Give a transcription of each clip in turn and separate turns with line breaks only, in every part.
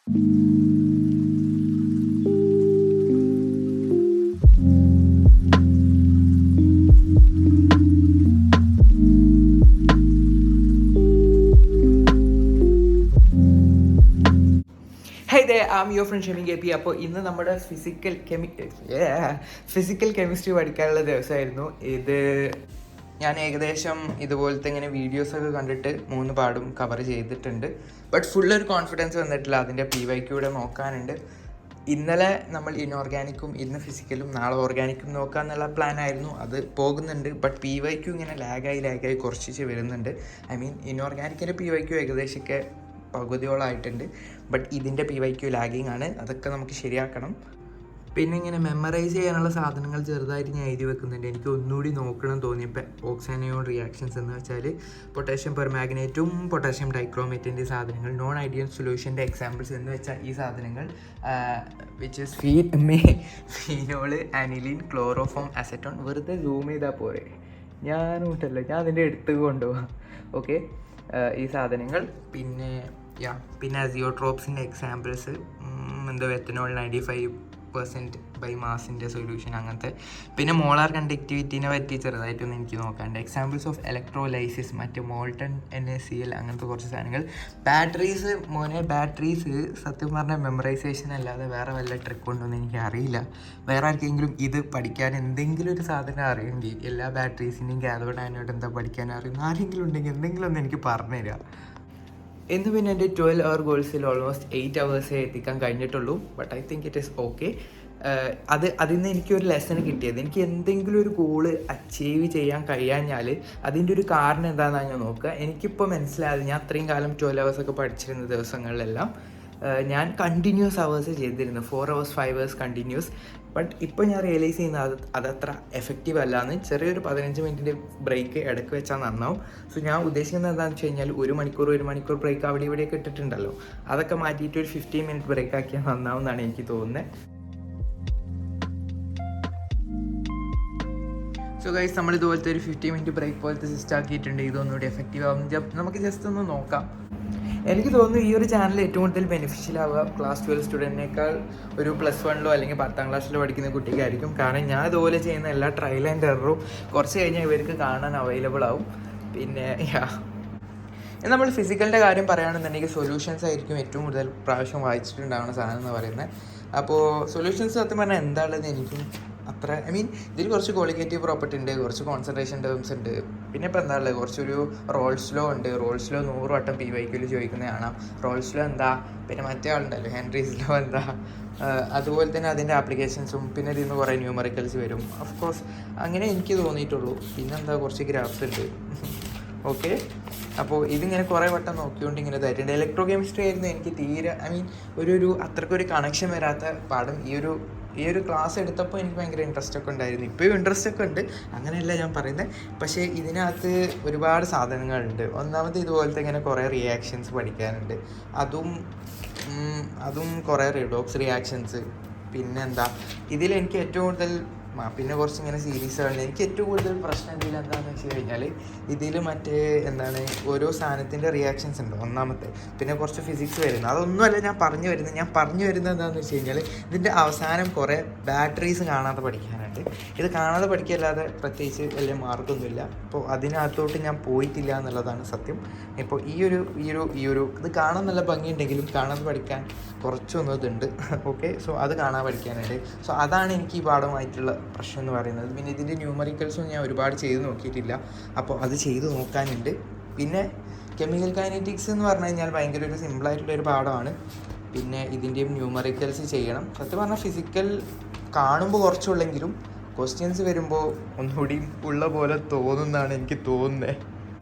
I'm your friend Shemi K P. അപ്പോൾ ഇന്ന് നമ്മുടെ ഫിസിക്കൽ കെമിസ്ട്രി പഠിക്കാനുള്ള ദിവസമായിരുന്നു ഇത്. ഞാൻ ഏകദേശം ഇതുപോലത്തെ ഇങ്ങനെ വീഡിയോസൊക്കെ കണ്ടിട്ട് 3 പാടും കവർ ചെയ്തിട്ടുണ്ട്. ബട്ട് ഫുള്ളൊരു കോൺഫിഡൻസ് വന്നിട്ടില്ല. അതിൻ്റെ PYQ നോക്കാനുണ്ട്. ഇന്നലെ നമ്മൾ ഇൻഓർഗാനിക്കും ഇന്ന് ഫിസിക്കലും നാളെ ഓർഗാനിക്കും നോക്കാമെന്നുള്ള പ്ലാനായിരുന്നു. അത് പോകുന്നുണ്ട്. ബട്ട് PYQ ഇങ്ങനെ ലാഗായി കുറച്ച് വരുന്നുണ്ട്. ഐ മീൻ ഇൻഓർഗാനിക്കിൻ്റെ PYQ ഏകദേശമൊക്കെ പകുതിയോളമായിട്ടുണ്ട്. ബട്ട് ഇതിൻ്റെ PYQ ലാഗിങ് ആണ്. അതൊക്കെ നമുക്ക് ശരിയാക്കണം. പിന്നെ ഇങ്ങനെ മെമ്മറൈസ് ചെയ്യാനുള്ള സാധനങ്ങൾ ചെറുതായിട്ട് ഞാൻ എഴുതി വെക്കുന്നുണ്ട്. എനിക്ക് ഒന്നുകൂടി നോക്കണം തോന്നിയപ്പോൾ ഓക്സാനയോൺ റിയാക്ഷൻസ് എന്ന് വെച്ചാൽ പൊട്ടാഷ്യം പെർമാഗ്നേറ്റും പൊട്ടാഷ്യം ഡൈക്രോമേറ്റിൻ്റെ സാധനങ്ങൾ, നോൺ ഐഡിയൽ സൊല്യൂഷൻ്റെ എക്സാമ്പിൾസ് എന്ന് വെച്ചാൽ ഈ സാധനങ്ങൾ which is phenol, aniline, chloroform, acetone. വെറുതെ സൂം ചെയ്താൽ പോരെ, ഞാനുണ്ടല്ലോ ഞാൻ അതിൻ്റെ അടുത്ത് കൊണ്ടുപോകാം. ഓക്കെ, ഈ സാധനങ്ങൾ. പിന്നെ അസിയോട്രോപ്സിൻ്റെ എക്സാമ്പിൾസ്, എന്തോ എത്തനോൾ 95% ബൈ മാസിൻ്റെ സൊല്യൂഷൻ, അങ്ങനത്തെ. പിന്നെ മോളാർ കണ്ടക്ടിവിറ്റീനെ പറ്റി ചെറുതായിട്ടൊന്നും എനിക്ക് നോക്കാണ്ട്. എക്സാമ്പിൾസ് ഓഫ് ഇലക്ട്രോലൈസിസ്, മറ്റ് മോൾട്ടൺ NaCl, അങ്ങനത്തെ കുറച്ച് സാധനങ്ങൾ. ബാറ്ററീസ് സത്യം പറഞ്ഞാൽ മെമ്മറൈസേഷൻ അല്ലാതെ വേറെ വല്ല ട്രിക്ക് ഉണ്ടോയെന്ന് എനിക്ക് അറിയില്ല. വേറെ ആർക്കെങ്കിലും ഇത് പഠിക്കാൻ എന്തെങ്കിലും ഒരു സാധനം അറിയെങ്കിൽ, എല്ലാ ബാറ്ററീസിൻ്റെയും കാഥോഡ് ആനോഡ് എന്താ പഠിക്കാൻ അറിയുന്ന ആരെങ്കിലും ഉണ്ടെങ്കിൽ എന്തെങ്കിലും ഒന്ന് എനിക്ക് പറഞ്ഞുതരിക. ഇന്ന് പിന്നെ എൻ്റെ 12 hour ഗോൾസിൽ ഓൾമോസ്റ്റ് 8 hours എത്തിക്കാൻ കഴിഞ്ഞിട്ടുള്ളൂ. But I think it is okay. അതിൽ നിന്ന് എനിക്കൊരു ലെസൺ കിട്ടിയത്, എനിക്ക് എന്തെങ്കിലും ഒരു ഗോള് അച്ചീവ് ചെയ്യാൻ കഴിയാഞ്ഞാൽ അതിൻ്റെ ഒരു കാരണം എന്താണെന്നാണ് ഞാൻ നോക്കുക. എനിക്കിപ്പോൾ മനസ്സിലായത്, ഞാൻ അത്രയും കാലം 12 hours ഒക്കെ പഠിച്ചിരുന്ന ദിവസങ്ങളിലെല്ലാം ഞാൻ കണ്ടിന്യൂസ് അവേഴ്സ് ചെയ്തിരുന്നു. 4 hours 5 hours കണ്ടിന്യൂസ്. ബട്ട് ഇപ്പോൾ ഞാൻ റിയലൈസ് ചെയ്യുന്നത് അതത്ര എഫക്റ്റീവ് അല്ലാന്ന്. ചെറിയൊരു 15 മിനിറ്റിൻ്റെ ബ്രേക്ക് ഇടയ്ക്ക് വെച്ചാൽ നന്നാവും. സോ ഞാൻ ഉദ്ദേശിക്കുന്നത് എന്താണെന്ന് വെച്ച് കഴിഞ്ഞാൽ 1 മണിക്കൂർ ബ്രേക്ക് അവിടെ ഇവിടെയൊക്കെ ഇട്ടിട്ടുണ്ടല്ലോ, അതൊക്കെ മാറ്റിയിട്ട് ഒരു 15 minute ബ്രേക്ക് ആക്കിയാൽ നന്നാവും എന്നാണ് എനിക്ക് തോന്നുന്നത്. സോ ഗൈസ്, നമ്മൾ ഇതുപോലത്തെ ഒരു 15 minute ബ്രേക്ക് പോലത്തെ സിസ്റ്റം ആക്കിയിട്ടുണ്ട്. ഇതൊന്നുകൂടി എഫക്റ്റീവ് ആവും. നമുക്ക് ജസ്റ്റ് ഒന്ന് നോക്കാം. എനിക്ക് തോന്നുന്നു ഈ ഒരു ചാനൽ ഏറ്റവും കൂടുതൽ ബെനിഫിഷ്യൽ ആവുക ക്ലാസ് 12 സ്റ്റുഡൻറ്റിനേക്കാൾ ഒരു +1 അല്ലെങ്കിൽ 10th class പഠിക്കുന്ന കുട്ടിക്കായിരിക്കും. കാരണം ഞാൻ ഇതുപോലെ ചെയ്യുന്ന എല്ലാ ട്രയൽ ആൻഡ് എററും കുറച്ച് കഴിഞ്ഞാൽ ഇവർക്ക് കാണാൻ അവൈലബിൾ ആവും. പിന്നെ നമ്മൾ ഫിസിക്കലിൻ്റെ കാര്യം പറയുകയാണെന്നുണ്ടെങ്കിൽ സൊല്യൂഷൻസ് ആയിരിക്കും ഏറ്റവും കൂടുതൽ പ്രാവശ്യം വായിച്ചിട്ടുണ്ടാവുന്ന സാധനം എന്ന് പറയുന്നത്. അപ്പോൾ സൊല്യൂഷൻസ് സത്യം പറഞ്ഞാൽ എന്താണെന്ന് എനിക്കും അത്ര, ഐ മീൻ ഇതിൽ കുറച്ച് ക്വാളിറ്റേറ്റീവ് പ്രോപ്പർട്ടി ഉണ്ട്, കുറച്ച് കോൺസെൻട്രേഷൻ ടേംസ് ഉണ്ട്. പിന്നെ ഇപ്പോൾ എന്താ ഉള്ളത്, കുറച്ചൊരു റോൾസ് ലോ ഉണ്ട്. റോൾസ് ലോ 100 വട്ടം PYQ ചോദിക്കുന്നത് കാണാം. റോൾസ് ലോ എന്താ, പിന്നെ മറ്റേ ആളുണ്ടല്ലോ ഹെൻറീസ് ലോ എന്താ, അതുപോലെ തന്നെ അതിൻ്റെ ആപ്ലിക്കേഷൻസും. പിന്നെ ഇതിൽ നിന്ന് കുറേ ന്യൂമറിക്കൽസ് വരും. ഓഫ് കോഴ്സ് അങ്ങനെ എനിക്ക് തോന്നിയിട്ടുള്ളൂ. പിന്നെന്താ കുറച്ച് ഗ്രാഫ്സ് ഉണ്ട്. ഓക്കെ, അപ്പോൾ ഇതിങ്ങനെ കുറേ വട്ടം നോക്കിക്കൊണ്ട് ഇങ്ങനെ തരുന്നുണ്ട്. ഇലക്ട്രോ കെമിസ്ട്രി ആയിരുന്നു എനിക്ക് തീരെ, ഐ മീൻ ഒരു അത്രയ്ക്കൊരു കണക്ഷൻ വരാത്ത പാഠം. ഈ ഒരു ക്ലാസ് എടുത്തപ്പോൾ എനിക്ക് ഭയങ്കര ഇൻട്രസ്റ്റ് ഒക്കെ ഉണ്ടായിരുന്നു. ഇപ്പോഴും ഇൻട്രസ്റ്റ് ഒക്കെ ഉണ്ട്, അങ്ങനെയല്ല ഞാൻ പറയുന്നത്. പക്ഷേ ഇതിനകത്ത് ഒരുപാട് സാധനങ്ങളുണ്ട്. ഒന്നാമത് ഇതുപോലത്തെ ഇങ്ങനെ കുറേ റിയാക്ഷൻസ് പഠിക്കാനുണ്ട്. അതും കുറേ റിഡോക്സ് റിയാക്ഷൻസ്. പിന്നെന്താ ഇതിലെനിക്ക് ഏറ്റവും കൂടുതൽ പിന്നെ കുറച്ച് ഇങ്ങനെ സീരീസുകളുണ്ട്. എനിക്ക് ഏറ്റവും കൂടുതൽ പ്രശ്നം എന്താണെന്ന് വെച്ച് കഴിഞ്ഞാൽ ഇതിൽ ഓരോ സാധനത്തിൻ്റെ റിയാക്ഷൻസ് ഉണ്ട് ഒന്നാമത്തെ. പിന്നെ കുറച്ച് ഫിസിക്സ് വരുന്നത്. അതൊന്നുമല്ല ഞാൻ പറഞ്ഞു വരുന്നത് എന്താണെന്ന് വെച്ച് കഴിഞ്ഞാൽ ഇതിൻ്റെ അവസാനം കുറേ ബാറ്ററീസ് കാണാതെ പഠിക്കാനുണ്ട്. ഇത് കാണാതെ പഠിക്കല്ലാതെ പ്രത്യേകിച്ച് വലിയ മാർഗ്ഗമൊന്നുമില്ല. അപ്പോൾ അതിനകത്തോട്ട് ഞാൻ പോയിട്ടില്ല എന്നുള്ളതാണ് സത്യം. ഇപ്പോൾ ഈ ഒരു ഇത് കാണാൻ നല്ല ഭംഗിയുണ്ടെങ്കിലും കാണാതെ പഠിക്കാൻ കുറച്ചൊന്നും ഇതുണ്ട്. ഓക്കെ, സോ അത് കാണാൻ പഠിക്കാനുണ്ട്. സോ അതാണ് എനിക്ക് ഈ പാഠമായിട്ടുള്ള പ്രശ്നം എന്ന് പറയുന്നത്. പിന്നെ ഇതിൻ്റെ ന്യൂമറിക്കൽസും ഞാൻ ഒരുപാട് ചെയ്ത് നോക്കിയിട്ടില്ല. അപ്പോൾ അത് ചെയ്ത് നോക്കാനുണ്ട്. പിന്നെ കെമിക്കൽ കൈനറ്റിക്സ് എന്ന് പറഞ്ഞു കഴിഞ്ഞാൽ ഭയങ്കര ഒരു സിമ്പിളായിട്ടുള്ളൊരു പാഠമാണ്. പിന്നെ ഇതിൻ്റെയും ന്യൂമറിക്കൽസ് ചെയ്യണം. സത്യം പറഞ്ഞാൽ ഫിസിക്കൽ കാണുമ്പോൾ കുറച്ചുള്ളെങ്കിലും ക്വസ്റ്റ്യൻസ് വരുമ്പോൾ ഒന്നുകൂടി ഉള്ള പോലെ തോന്നുന്നതാണ് എനിക്ക് തോന്നുന്നത്.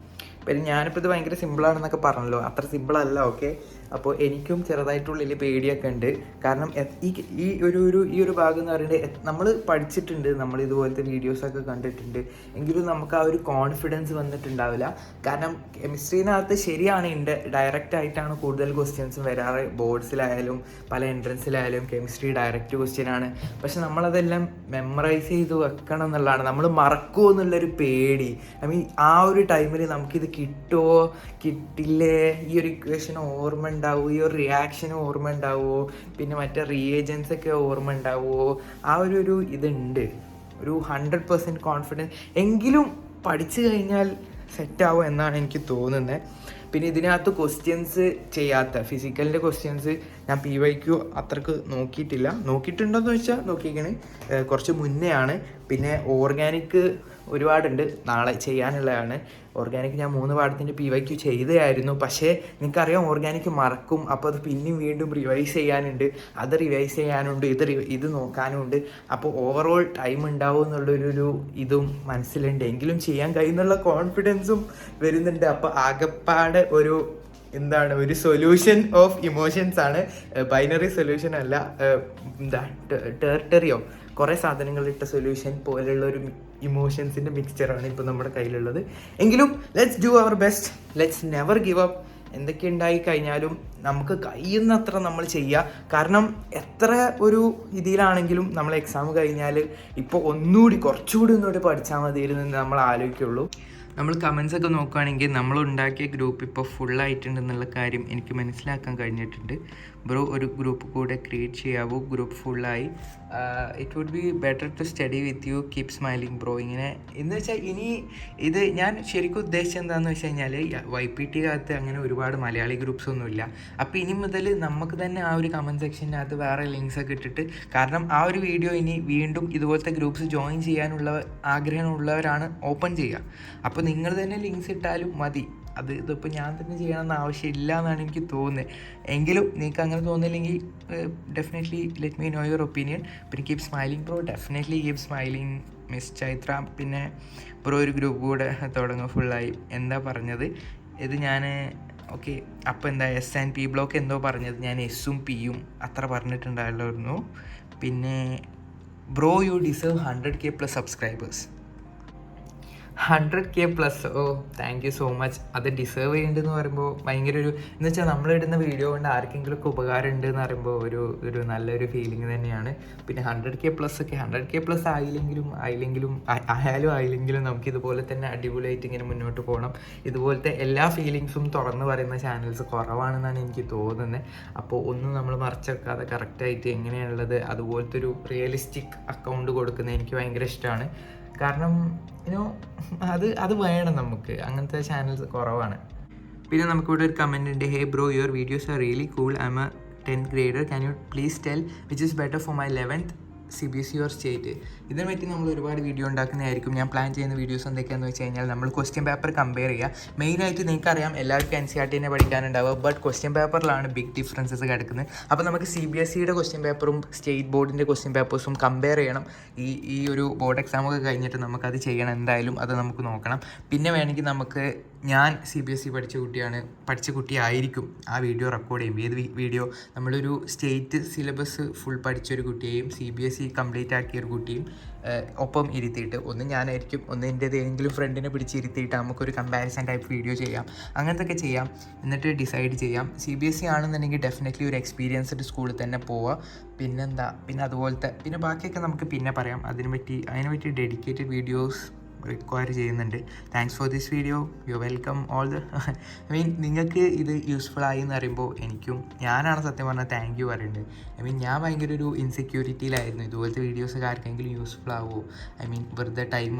പിന്നെ ഞാനിപ്പോൾ ഇത് ഭയങ്കര സിമ്പിളാണെന്നൊക്കെ പറഞ്ഞല്ലോ, അത്ര സിമ്പിളല്ല. ഓക്കെ, അപ്പോൾ എനിക്കും ചെറുതായിട്ടുള്ളിൽ പേടിയൊക്കെ ഉണ്ട്. കാരണം ഈ ഒരു ഭാഗം എന്ന് പറയുന്നത് നമ്മൾ പഠിച്ചിട്ടുണ്ട്, നമ്മൾ ഇതുപോലത്തെ വീഡിയോസൊക്കെ കണ്ടിട്ടുണ്ട്. എങ്കിലും നമുക്ക് ആ ഒരു കോൺഫിഡൻസ് വന്നിട്ടുണ്ടാവില്ല. കാരണം കെമിസ്ട്രീനകത്ത് ശരിയാണ് ഡയറക്റ്റ് ആയിട്ടാണ് കൂടുതൽ ക്വസ്റ്റ്യൻസും വരാറ്. ബോർഡ്സിലായാലും പല എൻട്രൻസിലായാലും കെമിസ്ട്രി ഡയറക്റ്റ് ക്വസ്റ്റ്യനാണ്. പക്ഷെ നമ്മളതെല്ലാം മെമ്മറൈസ് ചെയ്ത് വെക്കണം എന്നുള്ളതാണ്. നമ്മൾ മറക്കുമോ എന്നുള്ളൊരു പേടി. ഐ മീൻ ആ ഒരു ടൈമിൽ നമുക്കിത് കിട്ടുമോ കിട്ടില്ലേ, ഈ ഒരു ഇക്വേഷൻ ഓർമ്മ ഉണ്ടാവുമോ, ഈ ഒരു റിയാക്ഷൻ ഓർമ്മ ഉണ്ടാവുമോ, പിന്നെ മറ്റേ റിയേജൻസ് ഒക്കെ ഓർമ്മ ഉണ്ടാവുമോ, ആ ഒരു ഇതുണ്ട്, ഒരു 100% കോൺഫിഡൻസ് എങ്കിലും പഠിച്ചു കഴിഞ്ഞാൽ സെറ്റാവും എന്നാണ് എനിക്ക് തോന്നുന്നത്. പിന്നെ ഇതിനകത്ത് ക്വസ്റ്റ്യൻസ് ചെയ്യാത്ത ഫിസിക്കലിൻ്റെ ക്വസ്റ്റ്യൻസ് ഞാൻ PYQ അത്രക്ക് നോക്കിയിട്ടുണ്ടോയെന്ന് വെച്ചാൽ നോക്കിക്കണേ, കുറച്ച് മുന്നേ ആണ്. പിന്നെ ഓർഗാനിക് ഒരുപാടുണ്ട്, നാളെ ചെയ്യാനുള്ളതാണ്. ഓർഗാനിക് ഞാൻ 3 പാഠത്തിൻ്റെ PYQ ചെയ്തതായിരുന്നു. പക്ഷേ നിങ്ങൾക്കറിയാം ഓർഗാനിക് മറക്കും, അപ്പോൾ അത് പിന്നെയും വീണ്ടും റിവൈസ് ചെയ്യാനുണ്ട്, അത് റിവൈസ് ചെയ്യാനുണ്ട്, ഇത് നോക്കാനുണ്ട്. അപ്പോൾ ഓവറോൾ ടൈം ഉണ്ടാവും എന്നുള്ളൊരു ഇതും മനസ്സിലുണ്ട്. എങ്കിലും ചെയ്യാൻ കഴിയുന്നുള്ള കോൺഫിഡൻസും വരുന്നുണ്ട്. അപ്പോൾ ആകപ്പാടെ ഒരു സൊല്യൂഷൻ ഓഫ് ഇമോഷൻസ് ആണ്, ബൈനറി സൊല്യൂഷൻ അല്ല. ടെർട്ടറിയോ കുറേ സാധനങ്ങളിട്ട സൊല്യൂഷൻ പോലെയുള്ള ഒരു ഇമോഷൻസിൻ്റെ മിക്സ്ചറാണ് ഇപ്പോൾ നമ്മുടെ കയ്യിലുള്ളത്. എങ്കിലും let's do our best, let's never give up. എന്തൊക്കെ ഉണ്ടായി കഴിഞ്ഞാലും നമുക്ക് കഴിയുന്നത്ര നമ്മൾ ചെയ്യുക. കാരണം എത്ര ഒരു ഇതിലാണെങ്കിലും നമ്മൾ എക്സാം കഴിഞ്ഞാൽ ഇപ്പോൾ കുറച്ചുകൂടി ഒന്നുകൂടി പഠിച്ചാൽ മതിയായിരുന്നു എന്ന് നമ്മൾ ആലോചിക്കുള്ളൂ. നമ്മൾ കമൻസ് ഒക്കെ നോക്കുകയാണെങ്കിൽ നമ്മൾ ഉണ്ടാക്കിയ ഗ്രൂപ്പ് ഇപ്പോൾ ഫുള്ളായിട്ടുണ്ടെന്നുള്ള കാര്യം എനിക്ക് മനസ്സിലാക്കാൻ കഴിഞ്ഞിട്ടുണ്ട്. ബ്രോ ഒരു ഗ്രൂപ്പ് കൂടെ ക്രിയേറ്റ് ചെയ്യാവോ, ഗ്രൂപ്പ് ഫുള്ളായി. It would be better to study with you, keep smiling bro. ഇങ്ങനെ എന്ന് വെച്ചാൽ ഇനി ഇത് ഞാൻ ശരിക്കും ഉദ്ദേശിച്ചത് എന്താണെന്ന് വെച്ച് കഴിഞ്ഞാൽ YPT-കകത്ത് അങ്ങനെ ഒരുപാട് മലയാളി ഗ്രൂപ്പ്സ് ഒന്നുമില്ല. അപ്പോൾ ഇനി മുതൽ നമുക്ക് തന്നെ ആ ഒരു കമൻറ്റ് സെക്ഷനകത്ത് വേറെ ലിങ്ക്സ് ഒക്കെ ഇട്ടിട്ട്, കാരണം ആ ഒരു വീഡിയോ ഇനി വീണ്ടും ഇതുപോലത്തെ ഗ്രൂപ്പ്സ് ജോയിൻ ചെയ്യാനുള്ള ആഗ്രഹമുള്ളവരാണ് ഓപ്പൺ ചെയ്യുക. അപ്പോൾ നിങ്ങൾ തന്നെ ലിങ്ക്സ് ഇട്ടാലും മതി. ഇതിപ്പോൾ ഞാൻ തന്നെ ചെയ്യണമെന്ന് ആവശ്യമില്ല എന്നാണ് എനിക്ക് തോന്നുന്നത്. എങ്കിലും നിങ്ങൾക്ക് അങ്ങനെ തോന്നില്ലെങ്കിൽ definitely let me know your opinion. പിന്നെ keep smiling bro, definitely keep smiling miss Chaitra. പിന്നെ ബ്രോ ഒരു ഗ്രൂപ്പ് കൂടെ തുടങ്ങുക ഫുള്ളായി. എന്താ പറഞ്ഞത് ഇത് ഞാൻ ഓക്കെ. അപ്പോൾ എന്താ S&P ബ്ലോക്ക് എന്തോ പറഞ്ഞത്, ഞാൻ എസ്സും പിയും അത്ര പറഞ്ഞിട്ടുണ്ടായിരുന്നു. പിന്നെ bro you deserve 100K+ subscribers. 100K+. Oh thank you so much. അത് ഡിസേർവ് ചെയ്യേണ്ടതെന്ന് പറയുമ്പോൾ ഭയങ്കര എന്ന് വെച്ചാൽ നമ്മളിടുന്ന വീഡിയോ കൊണ്ട് ആർക്കെങ്കിലുമൊക്കെ ഉപകാരം ഉണ്ട് എന്ന് പറയുമ്പോൾ ഒരു നല്ലൊരു ഫീലിംഗ് തന്നെയാണ്. പിന്നെ 100K+ ആയില്ലെങ്കിലും നമുക്കിതുപോലെ തന്നെ അടിപൊളിയായിട്ട് ഇങ്ങനെ മുന്നോട്ട് പോകണം. ഇതുപോലത്തെ എല്ലാ ഫീലിങ്സും തുറന്ന് പറയുന്ന ചാനൽസ് കുറവാണെന്നാണ് എനിക്ക് തോന്നുന്നത്. അപ്പോൾ ഒന്നും നമ്മൾ മറച്ചു വെക്കാതെ കറക്റ്റായിട്ട് എങ്ങനെയാണുള്ളത് അതുപോലത്തെ ഒരു റിയലിസ്റ്റിക് അക്കൗണ്ട് കൊടുക്കുന്നത് എനിക്ക് ഭയങ്കര ഇഷ്ടമാണ്. കാരണം അത് വേണം നമുക്ക്, അങ്ങനത്തെ ചാനൽസ് കുറവാണ്. പിന്നെ നമുക്കിവിടെ ഒരു കമൻറ്റ് ഉണ്ട്, ഹേ bro your videos are really cool, I M A 10th grader, can you please tell which is better for my 11th CBSE or state. ഇതിനെ പറ്റി നമ്മൾ ഒരുപാട് വീഡിയോ ഉണ്ടാക്കുന്നതായിരിക്കും. ഞാൻ പ്ലാൻ ചെയ്യുന്ന വീഡിയോസ് എന്തൊക്കെയാണെന്ന് വെച്ച് കഴിഞ്ഞാൽ നമ്മൾ ക്വസ്റ്റ്യൻ പേപ്പർ കമ്പയർ ചെയ്യുക. മെയിനായിട്ട് നിങ്ങൾക്കറിയാം എല്ലാവർക്കും NCERT പഠിക്കാനുണ്ടാവുക, ബട്ട് ക്വസ്റ്റ്യൻ പേപ്പറിലാണ് ബിഗ് ഡിഫറൻസസ് കിടക്കുന്നത്. അപ്പോൾ നമുക്ക് CBSEയുടെ ക്വസ്റ്റ്യൻ പേപ്പറും സ്റ്റേറ്റ് ബോർഡിൻ്റെ ക്വസ്റ്റ്യൻ പേപ്പേഴ്സും കമ്പയർ ചെയ്യണം. ഈ ഒരു ബോർഡ് എക്സാമൊക്കെ കഴിഞ്ഞിട്ട് നമുക്കത് ചെയ്യണം എന്തായാലും, അത് നമുക്ക് നോക്കണം. പിന്നെ വേണമെങ്കിൽ ഞാൻ CBSE പഠിച്ച കുട്ടിയായിരിക്കും ആ വീഡിയോ റെക്കോർഡ് ചെയ്യും. ഏത് വീഡിയോ? നമ്മളൊരു സ്റ്റേറ്റ് സിലബസ് ഫുൾ പഠിച്ചൊരു കുട്ടിയെയും CBSE കംപ്ലീറ്റ് ആക്കിയൊരു കുട്ടിയും ഒപ്പം ഇരുത്തിയിട്ട്, ഒന്ന് ഞാനായിരിക്കും, ഒന്ന് എൻ്റെ ഏതെങ്കിലും ഫ്രണ്ടിനെ പിടിച്ചിരുത്തിയിട്ട് നമുക്കൊരു കമ്പാരിസൺ ടൈപ്പ് വീഡിയോ ചെയ്യാം. അങ്ങനത്തെ ഒക്കെ ചെയ്യാം, എന്നിട്ട് ഡിസൈഡ് ചെയ്യാം. CBSE ആണെന്നുണ്ടെങ്കിൽ ഡെഫിനറ്റ്ലി ഒരു എക്സ്പീരിയൻസ്ഡ് സ്കൂളിൽ തന്നെ പോവുക. പിന്നെ അതുപോലത്തെ ബാക്കിയൊക്കെ നമുക്ക് പിന്നെ പറയാം. അതിനെ പറ്റി ഡെഡിക്കേറ്റഡ് വീഡിയോസ് റിക്വയർ ചെയ്യുന്നുണ്ട്. Thanks for this video, you welcome all നിങ്ങൾക്ക് ഇത് യൂസ്ഫുൾ ആയി എന്ന് പറയുമ്പോൾ ഞാനാണ് സത്യം പറഞ്ഞാൽ താങ്ക് യു പറയുന്നത്. ഞാൻ ഭയങ്കര ഒരു ഇൻസെക്യൂരിറ്റിയിലായിരുന്നു, ഇതുപോലത്തെ വീഡിയോസ് ആർക്കെങ്കിലും യൂസ്ഫുൾ ആവുമോ, വെറുതെ ടൈം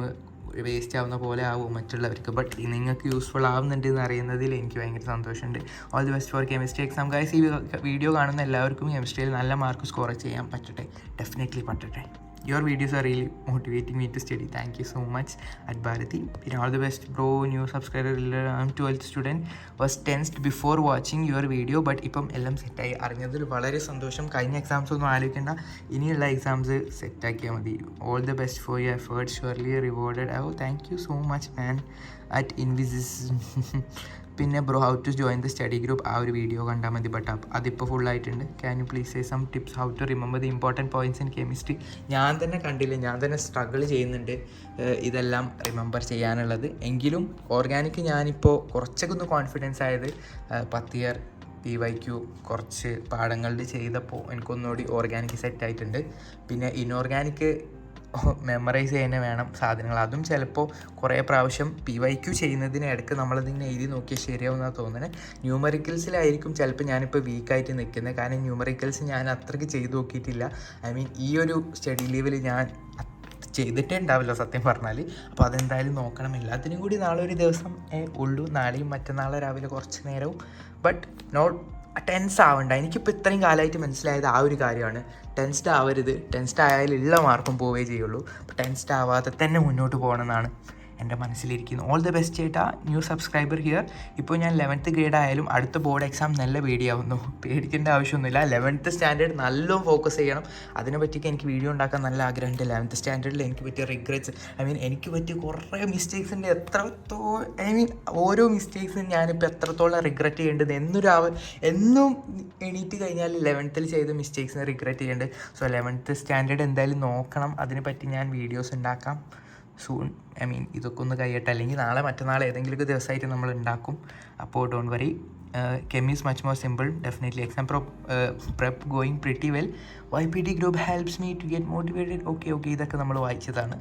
വേസ്റ്റ് ആവുന്ന പോലെ ആവും മറ്റുള്ളവർക്ക്. ബട്ട് നിങ്ങൾക്ക് യൂസ്ഫുൾ ആവുന്നുണ്ട് എന്ന് അറിയുന്നതിൽ എനിക്ക് ഭയങ്കര സന്തോഷമുണ്ട്. All the best for chemistry exam guys. ഈ വീഡിയോ കാണുന്ന എല്ലാവർക്കും കെമിസ്ട്രിയിൽ നല്ല മാർക്ക് സ്കോർ ചെയ്യാൻ പറ്റട്ടെ, ഡെഫിനറ്റ്ലി പറ്റട്ടെ. Your videos are really motivating me to study. Thank you so much at Bharati. All the best bro. New subscriber. I'm 12th student. Was tensed before watching your video, but ഇപ്പം എല്ലാം സെറ്റായി. അറിഞ്ഞതിൽ വളരെ സന്തോഷം. കഴിഞ്ഞ exams ഒന്നും ആലോചിക്കേണ്ട, ഇനിയുള്ള exams സെറ്റാക്കിയാൽ മതി. All the best for your efforts, surely rewarded. Thank you so much man at ഇൻവിസിസ്. പിന്നെ bro how to join the study group, ആ ഒരു വീഡിയോ കണ്ടാൽ മതി. ബട്ട് അതിപ്പോൾ ഫുള്ളായിട്ടുണ്ട്. Can you please say some tips how to remember the important points in chemistry. ഞാൻ തന്നെ കണ്ടില്ല, ഞാൻ തന്നെ സ്ട്രഗിൾ ചെയ്യുന്നുണ്ട് ഇതെല്ലാം റിമെമ്പർ ചെയ്യാനുള്ളത്. എങ്കിലും ഓർഗാനിക് ഞാനിപ്പോൾ കുറച്ചൊക്കെ ഒന്ന് കോൺഫിഡൻസ് ആയത് 10th ഇയർ PYQ കുറച്ച് പാഠങ്ങളിൽ ചെയ്തപ്പോൾ എനിക്കൊന്നുകൂടി ഓർഗാനിക് സെറ്റായിട്ടുണ്ട്. പിന്നെ ഇനോർഗാനിക് മെമ്മറൈസ് ചെയ്യാൻ വേണം സാധനങ്ങൾ. അതും ചിലപ്പോൾ കുറേ പ്രാവശ്യം PYQ ചെയ്യുന്നതിന് ഇടയ്ക്ക് നമ്മളതിങ്ങനെ എഴുതി നോക്കിയാൽ ശരിയാവുമെന്നാണ് തോന്നുന്നത്. ന്യൂമറിക്കൽസിലായിരിക്കും ചിലപ്പോൾ ഞാനിപ്പോൾ വീക്കായിട്ട് നിൽക്കുന്നത്. കാരണം ന്യൂമറിക്കൽസ് ഞാൻ അത്രയ്ക്ക് ചെയ്ത് നോക്കിയിട്ടില്ല. ഈ ഒരു സ്റ്റഡി ലീവിൽ ഞാൻ ചെയ്തിട്ടേ ഉണ്ടാവില്ല സത്യം പറഞ്ഞാൽ. അപ്പോൾ അതെന്തായാലും നോക്കണം. എല്ലാത്തിനും കൂടി നാളെ ഒരു ദിവസം ഉള്ളൂ. നാളെയും മറ്റന്നാളെ രാവിലെ കുറച്ച് നേരവും. ബട്ട് നോട്ട് ടെൻസ് ആവണ്ട. എനിക്കിപ്പോൾ ഇത്രയും കാലമായിട്ട് മനസ്സിലായത് ആ ഒരു കാര്യമാണ്. ടെൻസ്ഡ് ആവരുത്. ടെൻസ്ഡ് ആയാലുള്ള മാർക്കും പോവുകയേ ചെയ്യുള്ളൂ. അപ്പോൾ ടെൻസ്ഡ് ആവാതെ തന്നെ മുന്നോട്ട് പോകണമെന്നാണ് എൻ്റെ മനസ്സിലിരിക്കുന്നു. ഓൾ ദ ബെസ്റ്റ് ചേട്ടാ, ന്യൂ സബ്സ്ക്രൈബർ ഹിയർ. ഇപ്പോൾ ഞാൻ 11th ഗ്രേഡ് ആയാലും അടുത്ത ബോർഡ് എക്സാം നല്ല പേടിയാവുന്നു. പേടിക്കേണ്ട ആവശ്യമൊന്നുമില്ല. 11th സ്റ്റാൻഡേർഡ് നല്ലോണം ഫോക്കസ് ചെയ്യണം. അതിനെ പറ്റിയൊക്കെ എനിക്ക് വീഡിയോ ഉണ്ടാക്കാൻ നല്ല ആഗ്രഹമുണ്ട്. 11th സ്റ്റാൻഡേർഡിൽ എനിക്ക് പറ്റിയ റിഗ്രറ്റ്സ്, എനിക്ക് പറ്റിയ കുറേ മിസ്റ്റേക്സ് ഉണ്ട്. ഓരോ മിസ്റ്റേക്സും ഞാനിപ്പോൾ എത്രത്തോളം റിഗ്രറ്റ് ചെയ്യേണ്ടത് എന്നും എണീറ്റ് കഴിഞ്ഞാൽ 11th ചെയ്ത മിസ്റ്റേക്സിനെ റിഗ്രറ്റ് ചെയ്യേണ്ടത്. സോ 11th സ്റ്റാൻഡേർഡ് എന്തായാലും നോക്കണം. അതിനെപ്പറ്റി ഞാൻ വീഡിയോസ് ഉണ്ടാക്കാം സൂൺ. ഇതൊക്കെ ഒന്ന് കഴിയട്ടെ. അല്ലെങ്കിൽ നാളെ മറ്റന്നാൾ ഏതെങ്കിലുമൊക്കെ ദിവസമായിട്ട് നമ്മൾ ഉണ്ടാക്കും. അപ്പോൾ don't worry. Chem is much more simple. Definitely exam prep going pretty well. YPD group helps me to get motivated. Okay, ഇതൊക്കെ നമ്മൾ വായിച്ചതാണ്.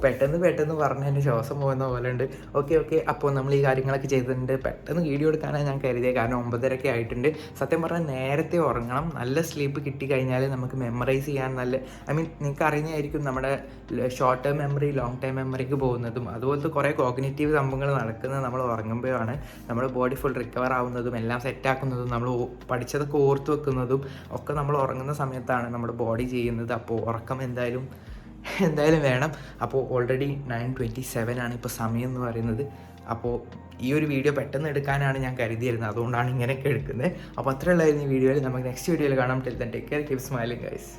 പെട്ടെന്ന് പറഞ്ഞ് എൻ്റെ ശ്വാസം പോകുന്ന പോലെ ഉണ്ട്. ഓക്കെ അപ്പോൾ നമ്മൾ ഈ കാര്യങ്ങളൊക്കെ ചെയ്തിട്ടുണ്ട്. പെട്ടെന്ന് വീഡിയോ എടുക്കാനാണ് ഞാൻ കരുതിയത്. കാരണം 9:30 ആയിട്ടുണ്ട്. സത്യം പറഞ്ഞാൽ നേരത്തെ ഉറങ്ങണം. നല്ല സ്ലീപ്പ് കിട്ടിക്കഴിഞ്ഞാൽ നമുക്ക് മെമ്മറൈസ് ചെയ്യാൻ നിങ്ങൾക്ക് അറിയുന്നതായിരിക്കും നമ്മുടെ short term memory long time മെമ്മറിക്ക് പോകുന്നതും അതുപോലത്തെ കുറേ കോഗ്നിറ്റീവ് സംഭവങ്ങൾ നടക്കുന്നത് നമ്മൾ ഉറങ്ങുമ്പോഴാണ്. നമ്മുടെ ബോഡി ഫുൾ റിക്കവർ ആവുന്നതും എല്ലാം സെറ്റാക്കുന്നതും നമ്മൾ പഠിച്ചതൊക്കെ ഓർത്ത് വെക്കുന്നതും ഒക്കെ നമ്മൾ ഉറങ്ങുന്ന സമയത്താണ് നമ്മുടെ ബോഡി ചെയ്യുന്നത്. അപ്പോൾ ഉറക്കം എന്തായാലും വേണം. അപ്പോൾ ഓൾറെഡി 9:27 ആണ് ഇപ്പോൾ സമയം എന്ന് പറയുന്നത്. അപ്പോൾ ഈ ഒരു വീഡിയോ പെട്ടെന്ന് എടുക്കാനാണ് ഞാൻ കരുതിയിരുന്നത്. അതുകൊണ്ടാണ് ഇങ്ങനെയൊക്കെ എടുക്കുന്നത്. അപ്പോൾ അത്രയുള്ളായിരുന്നു ഈ വീഡിയോയിൽ. നമുക്ക് നെക്സ്റ്റ് വീഡിയോയിൽ കാണാം. Till then take care, keep smiling guys.